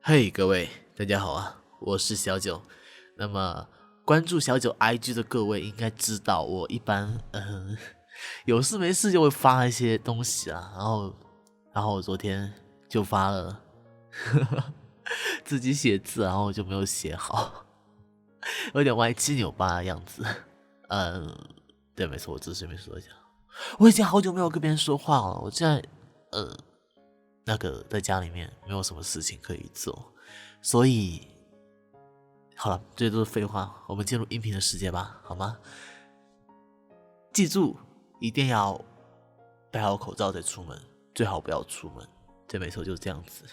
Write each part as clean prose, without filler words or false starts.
嘿，各位，大家好啊，我是小九。那么，关注小九 IG 的各位应该知道，我一般有事没事就会发一些东西啊。然后我昨天就发了自己写字，然后就没有写好，有点歪七扭八的样子。嗯，对，没错，我只是随便说一下。我已经好久没有跟别人说话了，我现在在家里面没有什么事情可以做，所以好了，这些都是废话，我们进入音频的世界吧，好吗？记住，一定要戴好口罩再出门，最好不要出门。对，没错，就是这样子。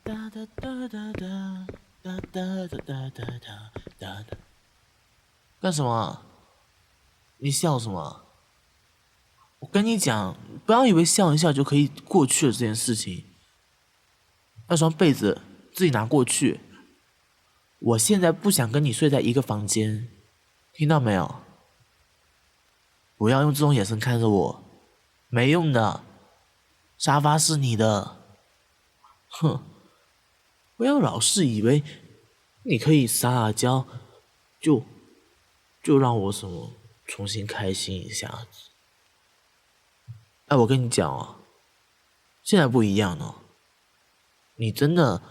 哒哒哒哒哒哒哒哒哒哒哒哒哒。干什么？你笑什么？我跟你讲，不要以为笑一笑就可以过去了这件事情。那双被子自己拿过去。我现在不想跟你睡在一个房间，听到没有？不要用这种眼神看着我，没用的。沙发是你的。哼，不要老是以为你可以撒撒娇，就就让我什么重新开心一下子。哎，我跟你讲哦，现在不一样了。你真的，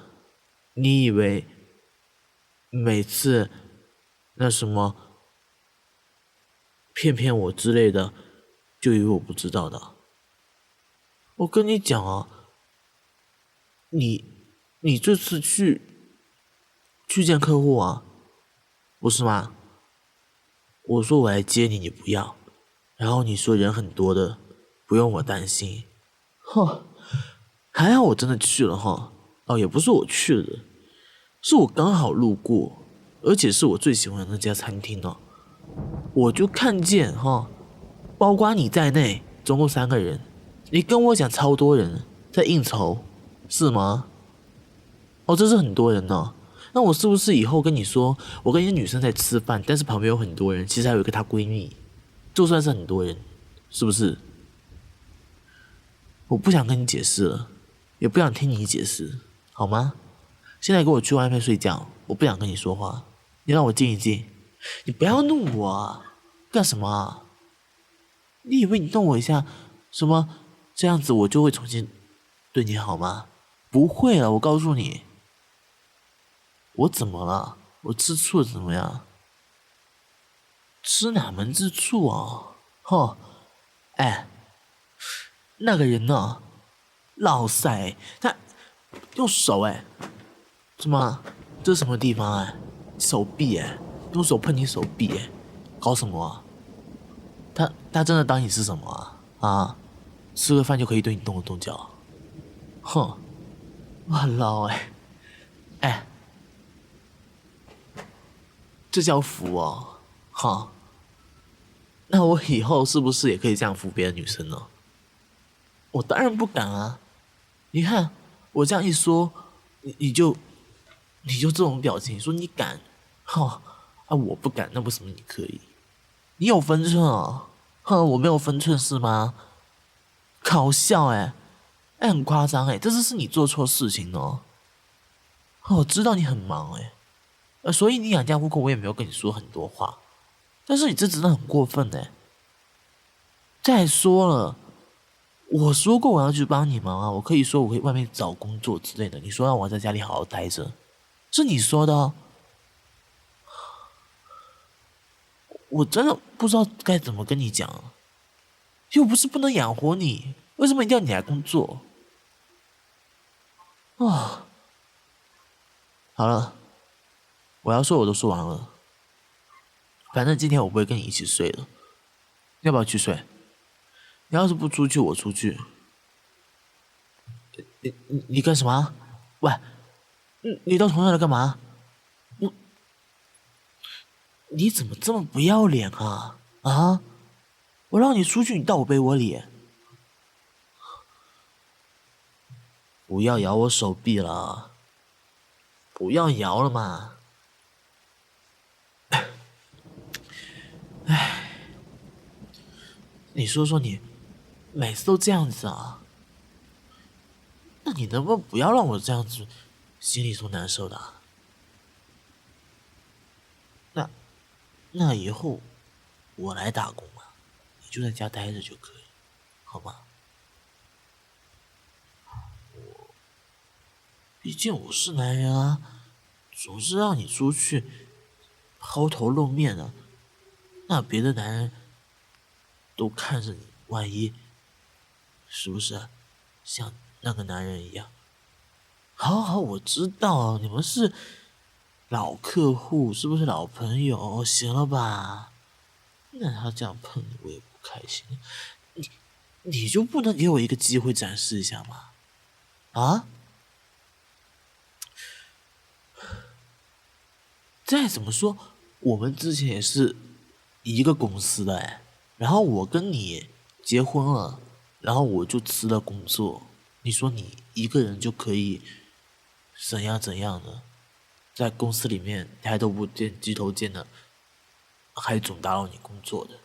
你以为每次那什么骗骗我之类的，就以为我不知道的？我跟你讲啊，你你这次去见客户啊，不是吗？我说我来接你，你不要，然后你说人很多的，不用我担心。哼，还好我真的去了哈。哦，也不是我去的，是我刚好路过，而且是我最喜欢的那家餐厅哦。我就看见哈，包括你在内，总共3个人。你跟我讲超多人在应酬，是吗？哦，这是很多人呢。那我是不是以后跟你说，我跟一个女生在吃饭，但是旁边有很多人，其实还有一个她闺蜜，就算是很多人，是不是？我不想跟你解释了，也不想听你解释，好吗？现在给我去外面睡觉，我不想跟你说话，你让我静一静。你不要弄我啊，干什么啊？你以为你动我一下，什么这样子我就会重新对你好吗？不会了，我告诉你。我怎么了？我吃醋了怎么样？吃哪门子醋啊？哼，哎，那个人呢？老塞，他用手哎，怎么？这是什么地方哎？手臂哎，用手碰你手臂哎，搞什么啊？他真的当你是什么啊？啊，吃个饭就可以对你动手动脚？哼，我很捞哎，哎，这叫服哦，哈。那我以后是不是也可以这样服别的女生呢？我当然不敢啊！你看我这样一说，你就这种表情，说你敢，哈啊我不敢，那为什么你可以？你有分寸啊？哼，我没有分寸是吗？搞笑哎、哎很夸张哎，这是你做错事情哦。我知道你很忙哎、所以你养家糊口，我也没有跟你说很多话，但是你这真的很过分哎、再说了。我说过我要去帮你忙啊，我可以说我可以外面找工作之类的。你说让我在家里好好待着，是你说的哦。我真的不知道该怎么跟你讲，又不是不能养活你，为什么一定要你来工作？啊，好了，我要说我都说完了。反正今天我不会跟你一起睡的，要不要去睡？你要是不出去，我出去。你干什么？喂，你到床上来干嘛？你怎么这么不要脸啊？啊！我让你出去，你到我被窝里。不要咬我手臂了，不要摇了嘛！唉，你说说你，每次都这样子啊？那你能不能不要让我这样子，心里so难受的啊？那以后我来打工嘛，你就在家待着就可以，好吗？毕竟我是男人啊，总是让你出去抛头露面的，那别的男人都看着你，万一是不是像那个男人一样？好好，我知道你们是老客户，是不是老朋友？行了吧？那他这样碰你，我也不开心。你就不能给我一个机会展示一下吗？啊？再怎么说，我们之前也是一个公司的哎，然后我跟你结婚了，然后我就辞了工作。你说你一个人就可以怎样的，在公司里面抬头不见低头见的，还总打扰你工作的，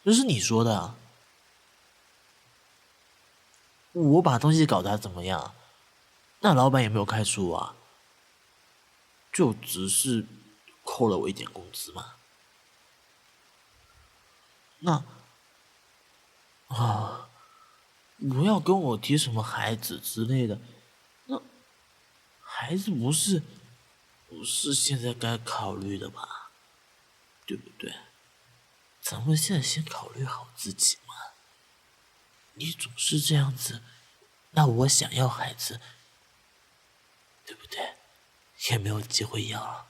这是你说的啊。我把东西搞得怎么样？那老板也没有开除我啊，就只是扣了我一点工资嘛。那啊，不要跟我提什么孩子之类的，那孩子不是现在该考虑的吧？对不对？咱们现在先考虑好自己嘛。你总是这样子，那我想要孩子，对不对？也没有机会要了。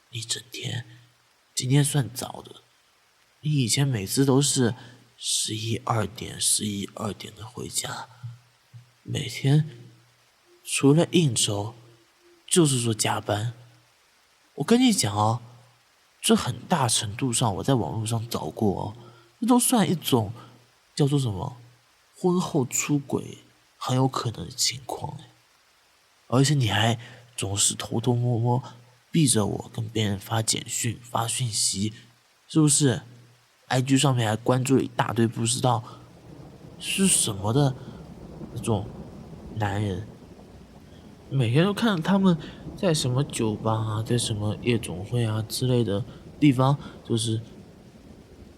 你整天，今天算早的，你以前每次都是11、2点的回家，每天除了应酬，就是说加班。我跟你讲哦，这很大程度上我在网络上找过哦，这都算一种叫做什么婚后出轨很有可能的情况哎。而且你还总是偷偷摸摸逼着我跟别人发简讯、发讯息，是不是？IG 上面还关注了一大堆不知道是什么的那种男人，每天都看着他们在什么酒吧啊，在什么夜总会啊之类的地方，就是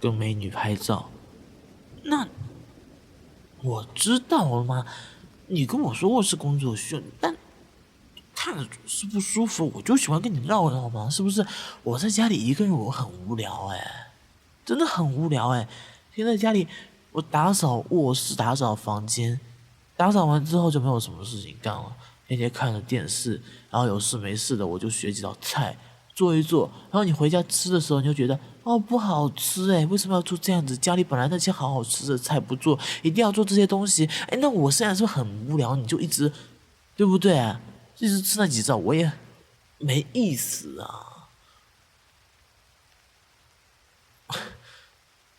跟美女拍照。那我知道了吗？你跟我说我是工作需要，但看着总是不舒服，我就喜欢跟你唠唠嘛，是不是？我在家里一个人我很无聊哎，真的很无聊哎。现在家里我打扫卧室，打扫房间，打扫完之后就没有什么事情干了，天天看着电视，然后有事没事的我就学几道菜做一做，然后你回家吃的时候你就觉得哦不好吃哎，为什么要做这样子？家里本来那些好好吃的菜不做，一定要做这些东西，哎，那我现在是不是很无聊？你就一直，对不对啊？一直吃那几招，我也没意思啊。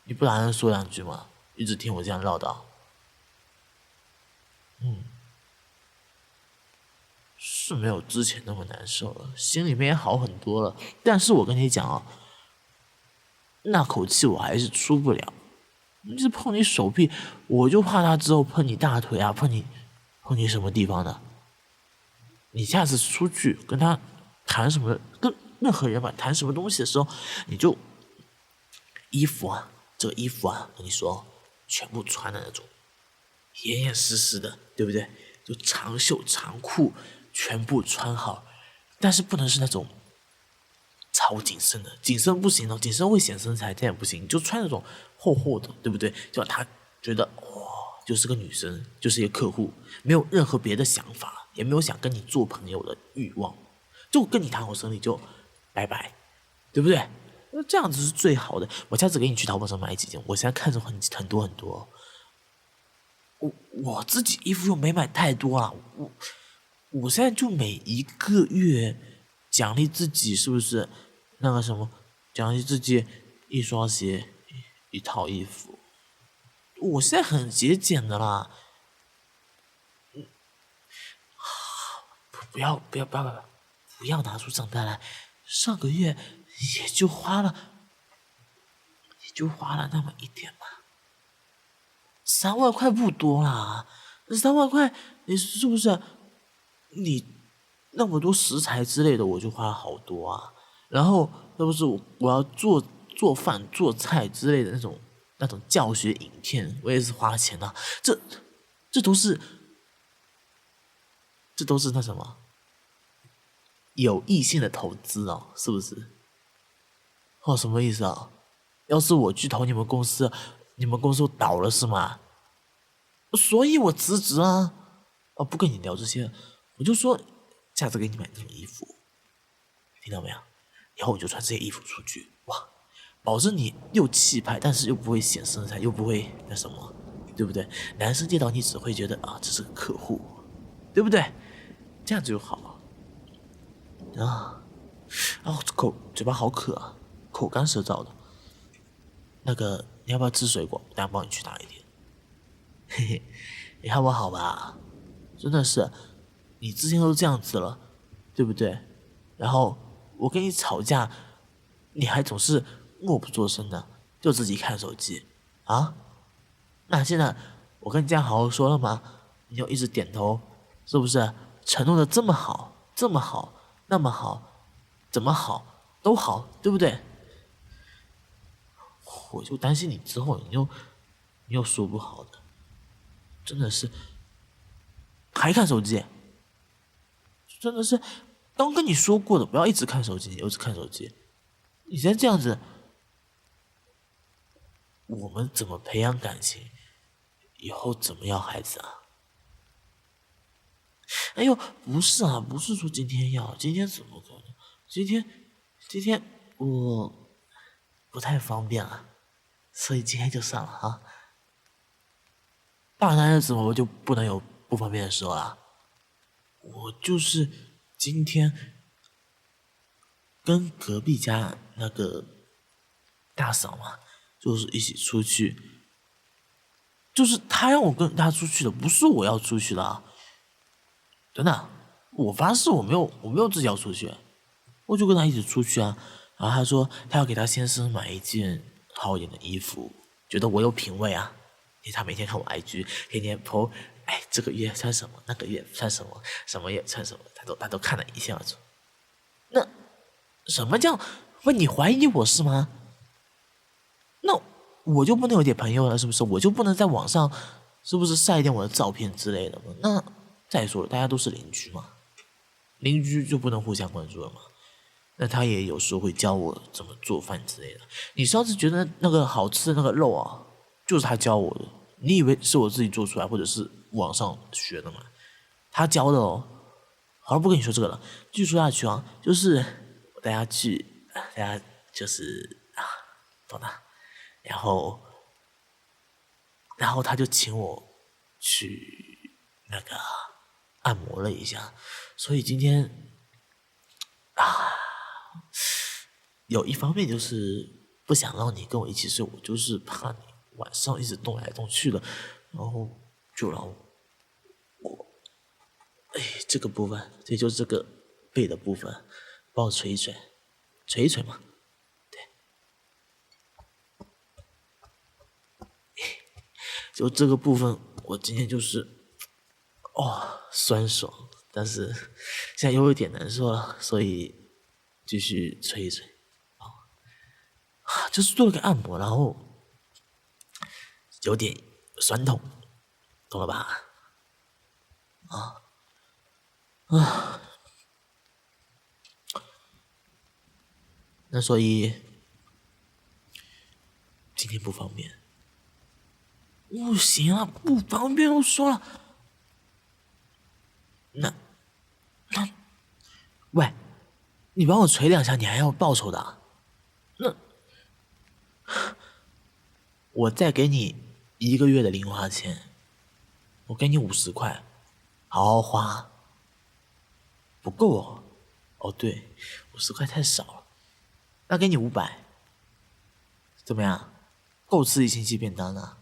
你不打算说两句吗？一直听我这样唠叨。是没有之前那么难受了，心里面也好很多了。但是我跟你讲啊，那口气我还是出不了。一直碰你手臂，我就怕他之后碰你大腿啊，碰你什么地方的。你下次出去跟他谈什么，跟任何人吧谈什么东西的时候，你就衣服啊，这个衣服啊，跟你说，全部穿的那种严严实实的，对不对？就长袖长裤全部穿好，但是不能是那种超紧身的，紧身不行哦，紧身会显身材，这样不行。你就穿那种厚厚的，对不对？就让他觉得哇，就是个女生，就是一个客户，没有任何别的想法，也没有想跟你做朋友的欲望，就跟你谈好生意就拜拜，对不对？那这样子是最好的。我下次给你去淘宝上买几件，我现在看着很多很多。我自己衣服又没买太多啊，我现在就每一个月奖励自己，是不是那个什么，奖励自己一双鞋，一套衣服。我现在很节俭的啦。不要拿出账单来，上个月也就花了那么一点吧。3万块不多啦，3万块，你是不是？你那么多食材之类的，我就花了好多啊。然后，那不是我要做饭、做菜之类的那种教学影片，我也是花钱啊。这都是那什么有意性的投资哦，是不是？哦，什么意思啊？要是我去投你们公司，你们公司倒了是吗？所以我辞职啊！哦，不跟你聊这些，我就说下次给你买这种衣服，听到没有？以后我就穿这些衣服出去，哇，保证你又气派，但是又不会显身材，又不会那什么，对不对？男生见到你只会觉得啊，这是个客户，对不对？这样就好啊！嘴巴好渴啊，口干舌燥的。那个，你要不要吃水果？等下帮你去拿一点。嘿嘿，你看我好吧？真的是，你之前都这样子了，对不对？然后我跟你吵架，你还总是默不作声的，就自己看手机啊？那现在我跟你这样好好说了吗？你就一直点头，是不是？承诺的这么好，这么好，那么好，怎么好都好，对不对？我就担心你之后你又说不好的，真的是还看手机，真的是刚跟你说过的，不要一直看手机，你又是看手机，你现在这样子，我们怎么培养感情？以后怎么要孩子啊？哎呦，不是啊，不是说今天要，今天怎么可能？今天我不太方便啊，所以今天就算了啊。大男人怎么就不能有不方便的时候啦？我就是今天跟隔壁家那个大嫂嘛，就是一起出去，就是她让我跟她出去的，不是我要出去的啊。真的，我发誓我没有自己要出去，我就跟她一起出去啊。然后她说她要给她先生买一件好一点的衣服，觉得我有品味啊。因为她每天看我 IG，天天 po，哎，这个月穿什么，那个月穿什么，什么月穿什么，她都看得一清二楚。那什么叫？问你怀疑我是吗？那我就不能有点朋友了，是不是？我就不能在网上，是不是晒一点我的照片之类的吗？那再说了，大家都是邻居嘛，邻居就不能互相关注了吗？那他也有时候会教我怎么做饭之类的。你上次觉得那个好吃的那个肉啊，就是他教我的。你以为是我自己做出来，或者是网上学的吗？他教的哦。好了，不跟你说这个了，继续说下去啊。就是我带他去，大家就是啊，懂的。然后他就请我去那个按摩了一下，所以今天啊，有一方面就是不想让你跟我一起睡，我就是怕你晚上一直动来动去的，然后就让我，哎，这个部分，这就是这个背的部分，帮我捶一捶，捶一捶嘛。就这个部分，我今天就是酸爽，但是现在又有点难受了，所以继续吹一吹。就是做了个按摩，然后有点酸痛，懂了吧？那所以今天不方便。不行啊，不方便，我说了。那，喂，你帮我捶2下，你还要报酬的啊？我再给你1个月的零花钱，我给你50块，好好花。不够哦，哦对，50块太少了，那给你500，怎么样？够吃1星期便当了。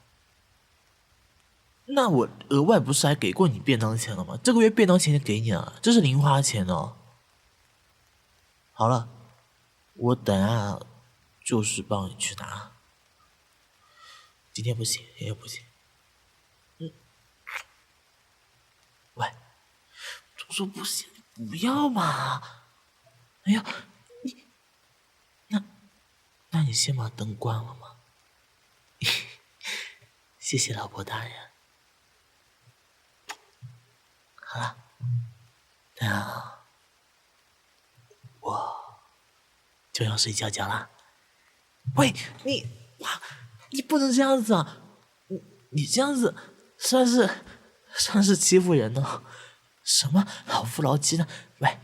那我额外不是还给过你便当钱了吗？这个月便当钱给你了，这是零花钱哦。好了，我等下就是帮你去拿。今天不行，今天不行。喂，我说不行，不要嘛！哎呀，那你先把灯关了嘛。谢谢老婆大人。好了，那我就要睡觉觉啦。喂，你不能这样子啊！你这样子算是欺负人呢。什么老夫老妻的？喂，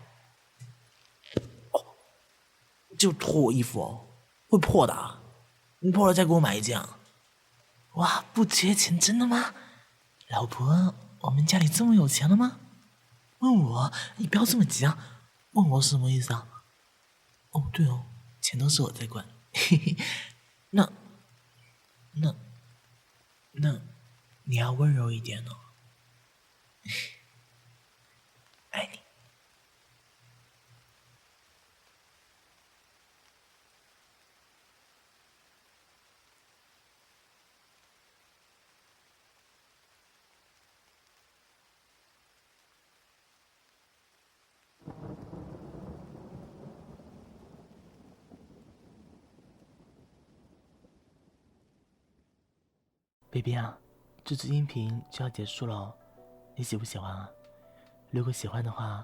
就脱我衣服哦，会破的啊！你破了再给我买一件啊。哇，不缺钱真的吗？老婆，我们家里这么有钱了吗？问我，你不要这么急啊！问我什么意思啊？哦，对哦，钱都是我在管。嘿嘿，那你要温柔一点哦。爱你。baby 啊，这支音频就要结束了，你喜不喜欢啊？如果喜欢的话，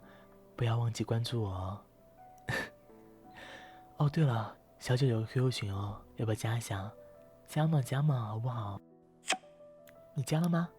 不要忘记关注我哦。哦，对了，小九有个 QQ 群哦，要不要加一下？加嘛，好不好？你加了吗？